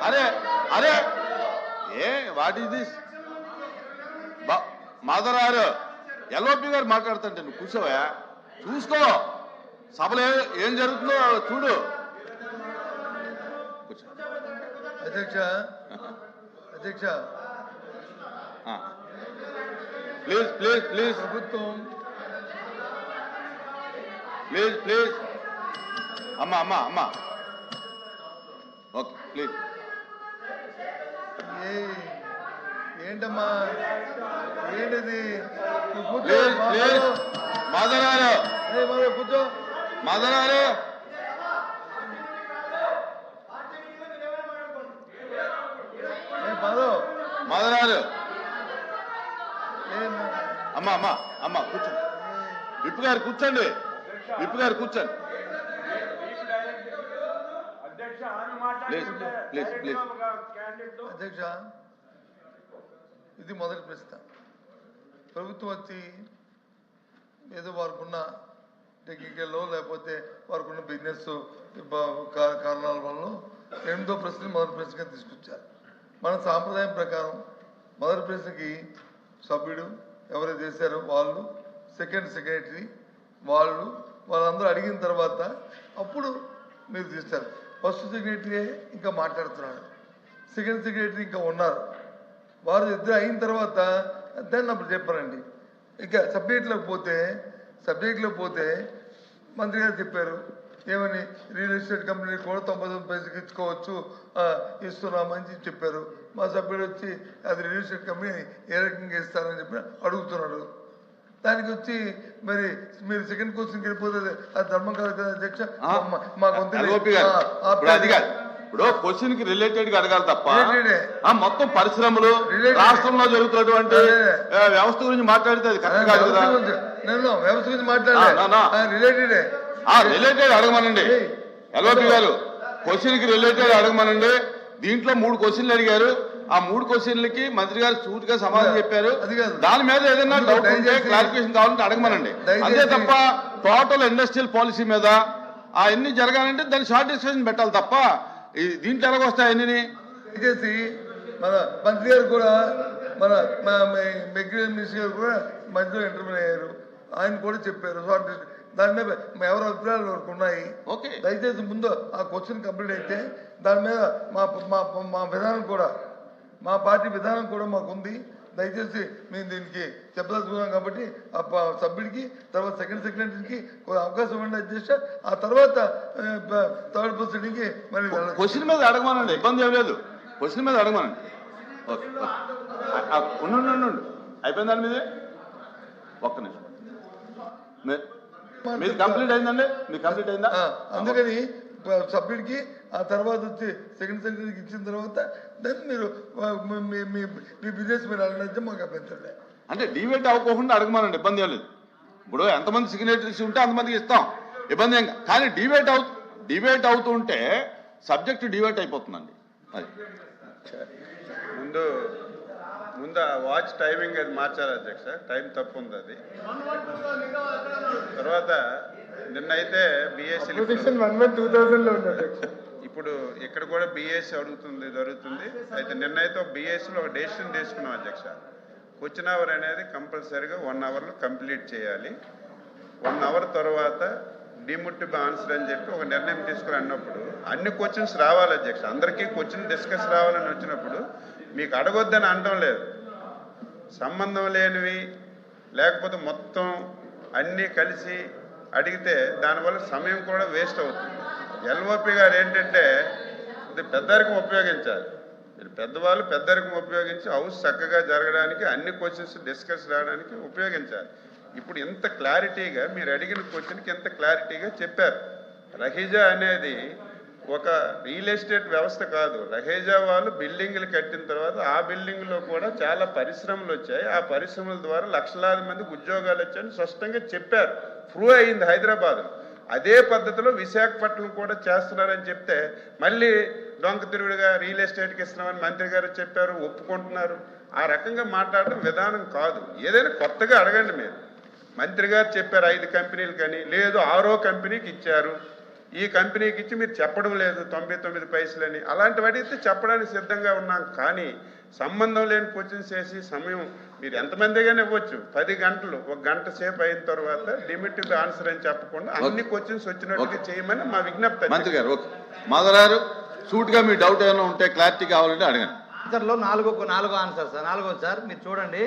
అరే అరే ఏ what is this Madhavarao LOP గారు మాట్లాడుతుంటే నువ్వు కూర్చోవా చూసుకో సభలో ఏం జరుగుతుందో చూడు. అధ్యక్ష అధ్యక్ష ప్లీజ్ ప్లీజ్ ప్లీజ్ ప్రభుత్వం ప్లీజ్ ప్లీజ్ అమ్మా అమ్మా అమ్మా ఓకే ప్లీజ్. ఏంటమ్మా ఏంటిది? ప్లీజ్ ప్లీజ్ మాధవరావు కూర్చో మాధవరావు మాధవరావు అమ్మా అమ్మా అమ్మా కూర్చోండి. విప్పు గారు కూర్చోండి. విప్పు గారు కూర్చోండి. Please please please. అధ్యక్ష ఇది మొదటి ప్రశ్న. ప్రభుత్వం వచ్చి ఏదో వారికున్న టెక్నికల్లో లేకపోతే వారికున్న బిజినెస్ కారణాల వల్ల 8వ ప్రశ్న మొదటి ప్రశ్నగా తీసుకొచ్చారు. మన సాంప్రదాయం ప్రకారం మొదటి ప్రశ్నకి సభ్యుడు ఎవరైతే చేశారో వాళ్ళు, సెకండ్ సెక్రటరీ వాళ్ళందరూ అడిగిన తర్వాత అప్పుడు మీరు తీస్తారు. ఫస్ట్ సెక్రటరీ ఇంకా మాట్లాడుతున్నాడు, సెకండ్ సెక్రటరీ ఇంకా ఉన్నారు. వారు ఇద్దరు అయిన తర్వాత దాన్ని అప్పుడు చెప్పారండి. ఇక సబ్జెక్ట్లోకి పోతే మంత్రి గారు చెప్పారు ఏమని, రియల్ ఎస్టేట్ కంపెనీ కూడా 99 పైసలకి ఇచ్చుకోవచ్చు ఇస్తున్నామని చెప్పారు. మా సభ్యుడు వచ్చి అది రియల్ ఎస్టేట్ కంపెనీ ఏ రకంగా ఇస్తారని చెప్పి అడుగుతున్నాడు. దానికి వచ్చి మరి మీరు సెకండ్ క్వశ్చన్కి వెళ్ళిపోతే అది ధర్మం కాదు కదా అధ్యక్ష. ఇప్పుడు క్వశ్చన్ కి రిలేటెడ్ గా అడగాలి తప్ప మొత్తం పరిశ్రమలు రాష్ట్రంలో జరుగుతున్నటువంటి వ్యవస్థ గురించి మాట్లాడితే అది కరెక్ట్ కాదు కదా. నేను వ్యవస్థ గురించి మాట్లాడలే, రిలేటెడ్ అడగమనండి. ఎల్ఓపి గారు క్వశ్చన్ కి రిలేటెడ్ అడగమనండి. దీంట్లో 3 క్వశ్చన్లు అడిగారు. ఆ 3 క్వశ్చన్లకి మంత్రి గారు సూటిగా సమాధానం చెప్పారు. దాని మీద ఏదైనా డౌట్ ఉంటే క్లారిఫికేషన్ కావాలంటే అడగమనండి. అంతే తప్ప టోటల్ ఇండస్ట్రియల్ పాలసీ మీద అవన్నీ జరగాలంటే దాన్ని షార్ట్ డిస్కషన్ పెట్టాలి తప్ప దీంట్లో ఎలాగొస్తాయి అన్ని. దయచేసి మన మంత్రి గారు కూడా మన మెగ్రీ మినిస్టర్ గారు కూడా మధ్యలో ఇంటర్వ్యూ అయ్యారు. ఆయన కూడా చెప్పారు షార్ట్ దాని మీద ఎవరి అభిప్రాయాలు వరకు ఉన్నాయి. దయచేసి ముందు ఆ క్వశ్చన్ కంప్లీట్ అయితే దాని మీద మా విధానం కూడా, మా పార్టీ విధానం కూడా మాకు ఉంది. దయచేసి మేము దీనికి చెప్పదలుచుకున్నాం కాబట్టి ఆ సభ్యుడికి తర్వాత సెకండ్ సెక్రటరీకి అవకాశం ఇవ్వండి అధ్యక్ష. ఆ తర్వాత థర్డ్ పర్సన్కి మరి క్వశ్చన్ మీద అడగమనండి, ఇబ్బంది ఏం లేదు. క్వశ్చన్ మీద అడగమనండి. ఓకే ఉండు అయిపోయింది. దాని మీదే ఒక్క నిమిషం. మీది కంప్లీట్ అయిందండి? మీకు కంప్లీట్ అయిందా? అందుకని సభ్యుడికి ఆ తర్వాత వచ్చి సెకండ్ సెక్రటరీకి ఇచ్చిన తర్వాత దాన్ని మీరు మీ బిజినెస్ మీరు అడిగితే మాకు అభ్యంతరం. అంటే డిబేట్ అవ్వకుండా అడగమనండి, ఇబ్బంది ఏం లేదు. ఇప్పుడు ఎంతమంది సిగ్నేచర్స్ ఉంటే అంతమందికి ఇస్తాం, ఇబ్బంది ఏం. కానీ డిబేట్ అవుతుంటే సబ్జెక్ట్ డిబేట్ అయిపోతుందండి. అది ముందు వాచ్ టైమింగ్ అది మార్చాలి అధ్యక్ష, టైం తప్పు ఉంది అది. తర్వాత నిన్నైతే బిఎస్సీ ఇప్పుడు ఇక్కడ కూడా బిఎస్సీ జరుగుతుంది. అయితే నిన్నైతే బిఎస్సీలో ఒక డెసిషన్ తీసుకున్నాం అధ్యక్ష. క్వశ్చన్ అవర్ అనేది కంపల్సరీగా 1 అవర్లో కంప్లీట్ చేయాలి. 1 అవర్ తర్వాత డిముట్టిబుల్ ఆన్సర్ అని చెప్పి ఒక నిర్ణయం తీసుకుని అన్నప్పుడు అన్ని క్వశ్చన్స్ రావాలి అధ్యక్ష. అందరికీ క్వశ్చన్ డిస్కస్ రావాలని వచ్చినప్పుడు మీకు అడగొద్దని అనడం లేదు. సంబంధం లేనివి లేకపోతే మొత్తం అన్నీ కలిసి అడిగితే దానివల్ల సమయం కూడా వేస్ట్ అవుతుంది. ఎల్ఓపి గారు ఏంటంటే ఇది పెద్దరికం ఉపయోగించాలి. మీరు పెద్దవాళ్ళు పెద్దరికం ఉపయోగించి హౌస్ చక్కగా జరగడానికి అన్ని క్వశ్చన్స్ డిస్కస్ రావడానికి ఉపయోగించాలి. ఇప్పుడు ఇంత క్లారిటీగా మీరు అడిగిన క్వశ్చన్కి ఎంత క్లారిటీగా చెప్పారు. రహీజా అనేది ఒక రియల్ ఎస్టేట్ వ్యవస్థ కాదు. రహేజా వాళ్ళు బిల్డింగ్లు కట్టిన తర్వాత ఆ బిల్డింగ్లో కూడా చాలా పరిశ్రమలు వచ్చాయి. ఆ పరిశ్రమల ద్వారా లక్షలాది మందికి ఉద్యోగాలు వచ్చాయని స్పష్టంగా చెప్పారు. ప్రూవ్ అయింది హైదరాబాద్. అదే పద్ధతిలో విశాఖపట్నం కూడా చేస్తున్నారని చెప్తే మళ్ళీ డొంక తిరుగుడుగా రియల్ ఎస్టేట్కి ఇస్తున్నామని మంత్రి గారు చెప్పారు, ఒప్పుకుంటున్నారు. ఆ రకంగా మాట్లాడడం విధానం కాదు. ఏదైనా కొత్తగా అడగండి. మీరు మంత్రి గారు చెప్పారు 5 కంపెనీలు కానీ, లేదు 6వ కంపెనీకి ఇచ్చారు. ఈ కంపెనీకి ఇచ్చి మీరు చెప్పడం లేదు 99 పైసలని, అలాంటి వాటికి చెప్పడానికి సిద్ధంగా ఉన్నాం. కానీ సంబంధం లేని క్వశ్చన్స్ వేసి సమయం మీరు ఎంతమందిగానే ఇవ్వచ్చు, 10 గంటలు 1 గంట సేపు అయిన తర్వాత లిమిటెడ్ ఆన్సర్ అని చెప్పకుండా అన్ని క్వశ్చన్స్ వచ్చినట్టుగా చేయమని మా విజ్ఞప్తి. మంత్రి గారు ఓకే, మాధవరారు సూట్ గా మీ డౌట్ ఏమైనా ఉంటే క్లారిటీ కావాలంటే అడగండి. ఆన్సర్లో నాలుగో ఆన్సర్ సార్, నాలుగో సార్ మీరు చూడండి.